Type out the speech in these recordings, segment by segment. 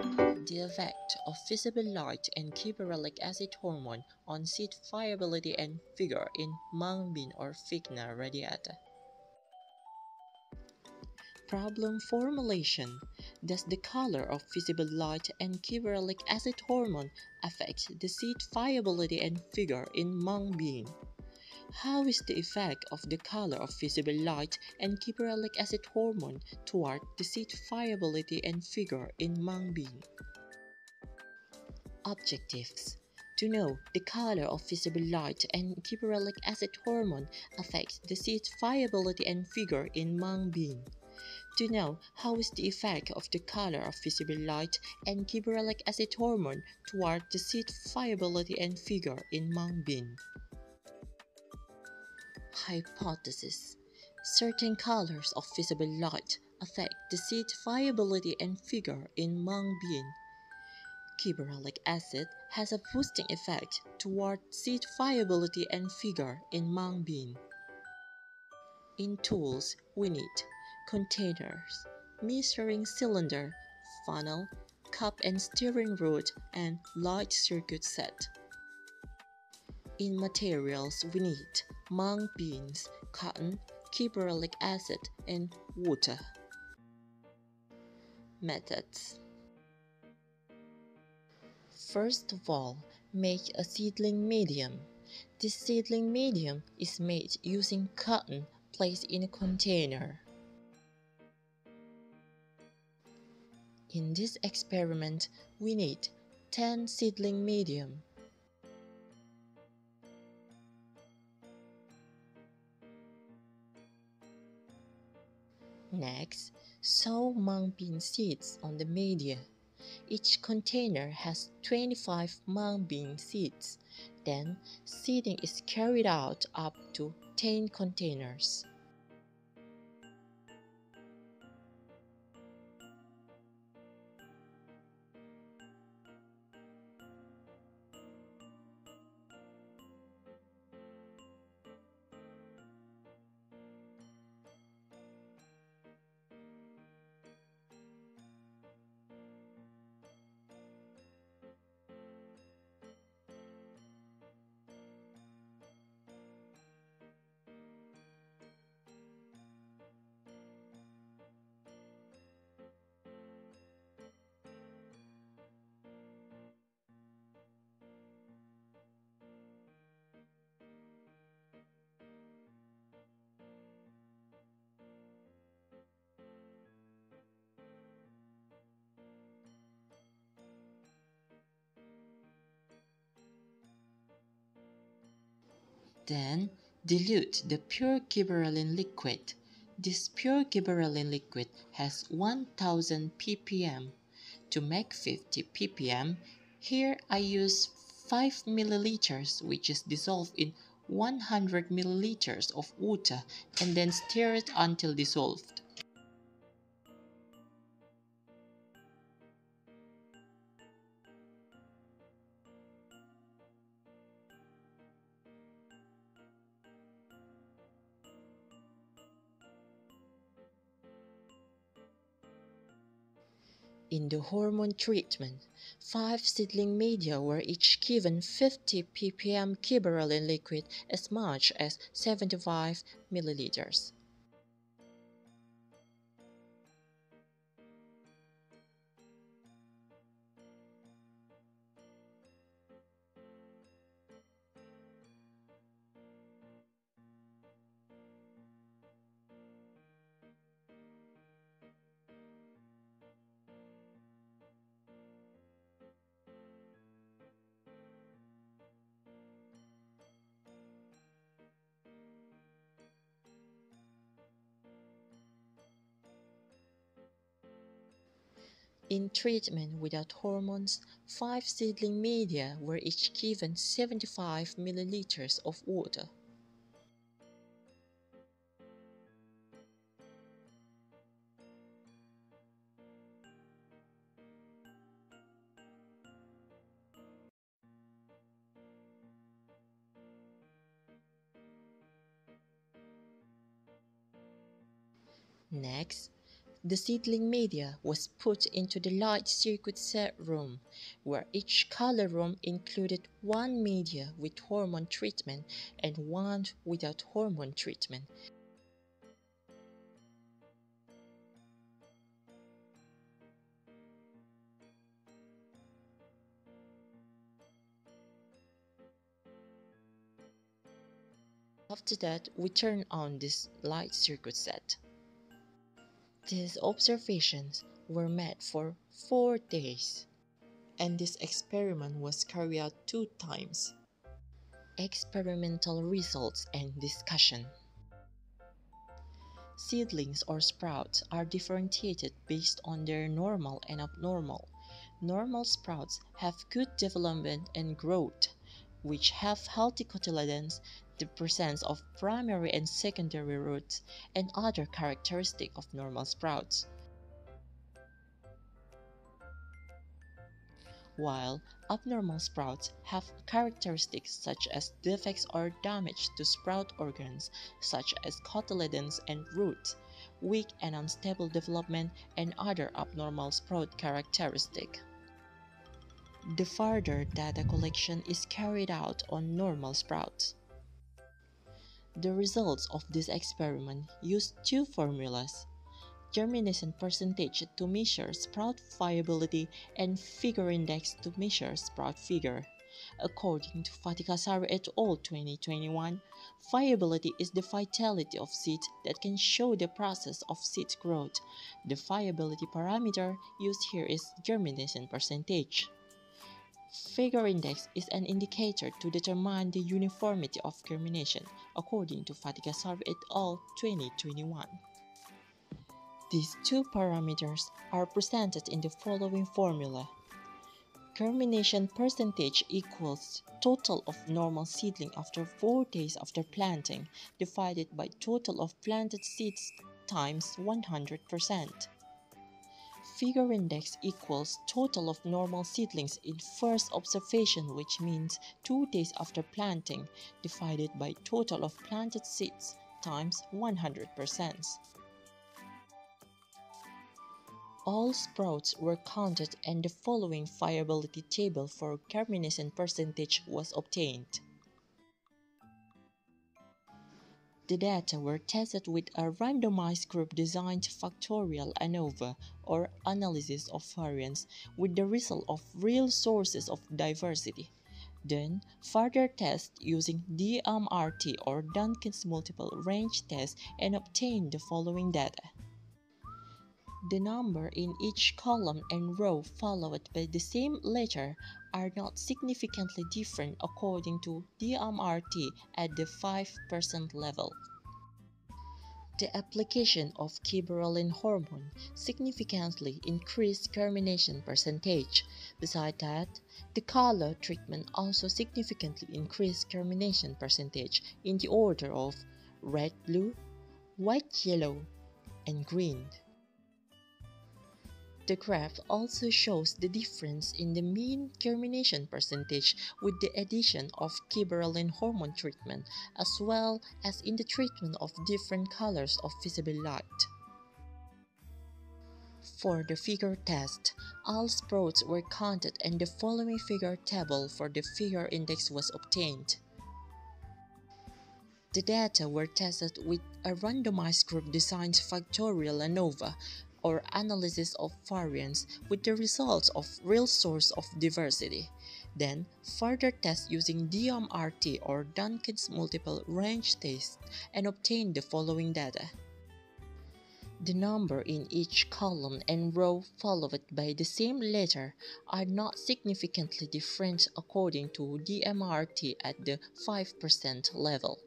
The effect of visible light and gibberellic acid hormone on seed viability and vigor in mung bean or Vigna radiata. Problem formulation. Does the color of visible light and gibberellic acid hormone affect the seed viability and vigor in mung bean? How is the effect of the color of visible light and gibberellic acid hormone toward the seed viability and vigor in mung bean? Objectives. To know the color of visible light and gibberellic acid hormone affects the seed viability and vigor in mung bean. To know how is the effect of the color of visible light and gibberellic acid hormone toward the seed viability and vigor in mung bean. Hypothesis. Certain colors of visible light affect the seed viability and vigor in mung bean. Gibberellic acid has a boosting effect toward seed viability and vigor in mung bean. In tools, we need containers, measuring cylinder, funnel, cup and steering rod, and light circuit set. In materials, we need mung beans, cotton, gibberellic acid, and water. Methods. First of all, make a seedling medium. This seedling medium is made using cotton placed in a container. In this experiment, we need 10 seedling medium. Next, sow mung bean seeds on the media. Each container has 25 mung bean seeds. Then, seeding is carried out up to 10 containers. Then, dilute the pure gibberellin liquid. This pure gibberellin liquid has 1000 ppm. To make 50 ppm, here I use 5 milliliters, which is dissolved in 100 milliliters of water, and then stir it until dissolved. In the hormone treatment, 5 seedling media were each given 50 ppm gibberellin liquid as much as 75 milliliters. In treatment without hormones, 5 seedling media were each given 75 milliliters of water. Next, The seedling media was put into the light circuit set room, where each color room included one media with hormone treatment and one without hormone treatment. After that, we turn on this light circuit set. These observations were made for 4 days, and this experiment was carried out 2 times. Experimental results and discussion. Seedlings or sprouts are differentiated based on their normal and abnormal. Normal sprouts have good development and growth, which have healthy cotyledons, the presence of primary and secondary roots, and other characteristics of normal sprouts. While abnormal sprouts have characteristics such as defects or damage to sprout organs, such as cotyledons and roots, weak and unstable development, and other abnormal sprout characteristics. The further data collection is carried out on normal sprouts. The results of this experiment used 2 formulas: germination percentage to measure sprout viability and figure index to measure sprout figure. According to Fatikasari et al. 2021, viability is the vitality of seeds that can show the process of seed growth. The viability parameter used here is germination percentage. Figure index is an indicator to determine the uniformity of germination, according to Fatikasari et al. 2021. These 2 parameters are presented in the following formula. Germination percentage equals total of normal seedling after 4 days after planting divided by total of planted seeds times 100%. Figure index equals total of normal seedlings in first observation, which means 2 days after planting, divided by total of planted seeds times 100%. All sprouts were counted and the following viability table for germination percentage was obtained. The data were tested with a randomized group designed factorial ANOVA or analysis of variance with the result of real sources of diversity. Then, further tests using DMRT or Duncan's multiple range test and obtained the following data. The number in each column and row followed by the same letter are not significantly different according to DMRT at the 5% level. The application of gibberellin hormone significantly increased germination percentage. Besides that, the color treatment also significantly increased germination percentage in the order of red-blue, white-yellow, and green. The graph also shows the difference in the mean germination percentage with the addition of gibberellin hormone treatment, as well as in the treatment of different colors of visible light. For the figure test, all sprouts were counted and the following figure table for the figure index was obtained. The data were tested with a randomized group designed factorial ANOVA, or analysis of variance, with the results of real source of diversity. Then, further tests using DMRT or Duncan's multiple range test and obtained the following data. The number in each column and row followed by the same letter are not significantly different according to DMRT at the 5% level.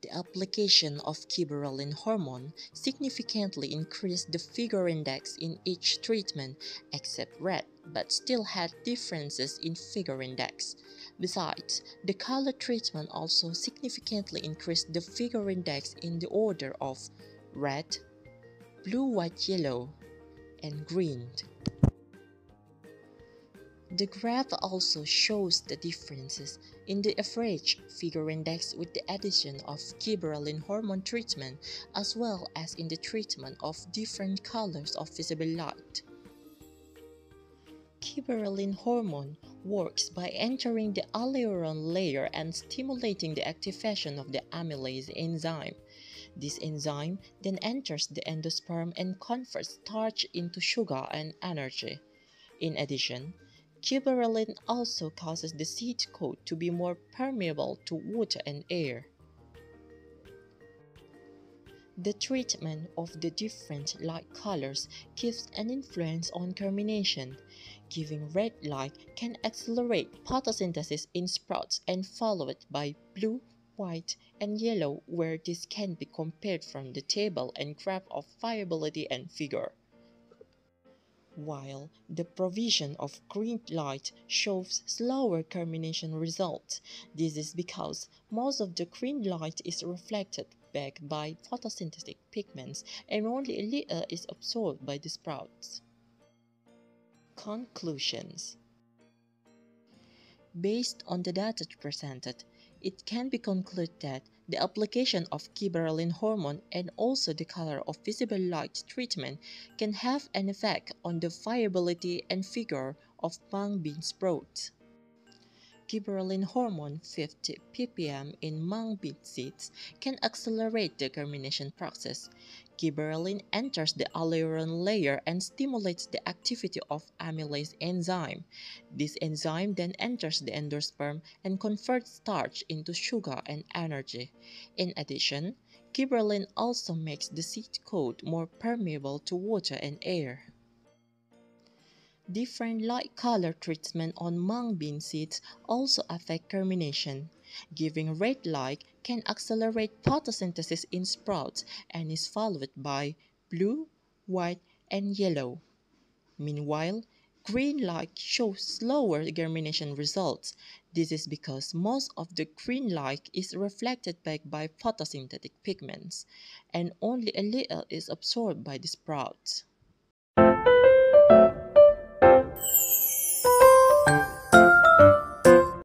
The application of gibberellin hormone significantly increased the figure index in each treatment except red, but still had differences in figure index. Besides, the color treatment also significantly increased the figure index in the order of red, blue, white, yellow, and green. The graph also shows the differences in the average figure index with the addition of gibberellin hormone treatment as well as in the treatment of different colors of visible light. Gibberellin hormone works by entering the aleuron layer and stimulating the activation of the amylase enzyme. This enzyme then enters the endosperm and converts starch into sugar and energy. In addition, gibberellin also causes the seed coat to be more permeable to water and air. The treatment of the different light colors gives an influence on germination. Giving red light can accelerate photosynthesis in sprouts and followed by blue, white, and yellow, where this can be compared from the table and graph of viability and figure. While the provision of green light shows slower germination results. This is because most of the green light is reflected back by photosynthetic pigments and only a little is absorbed by the sprouts. Conclusions. Based on the data presented, it can be concluded that the application of gibberellin hormone and also the color of visible light treatment can have an effect on the viability and figure of mung bean sprouts. Gibberellin hormone 50 ppm in mung bean seeds can accelerate the germination process. Gibberellin enters the aleuron layer and stimulates the activity of amylase enzyme. This enzyme then enters the endosperm and converts starch into sugar and energy. In addition, gibberellin also makes the seed coat more permeable to water and air. Different light color treatment on mung bean seeds also affect germination. Giving red light can accelerate photosynthesis in sprouts and is followed by blue, white, and yellow. Meanwhile, green light shows slower germination results. This is because most of the green light is reflected back by photosynthetic pigments, and only a little is absorbed by the sprouts.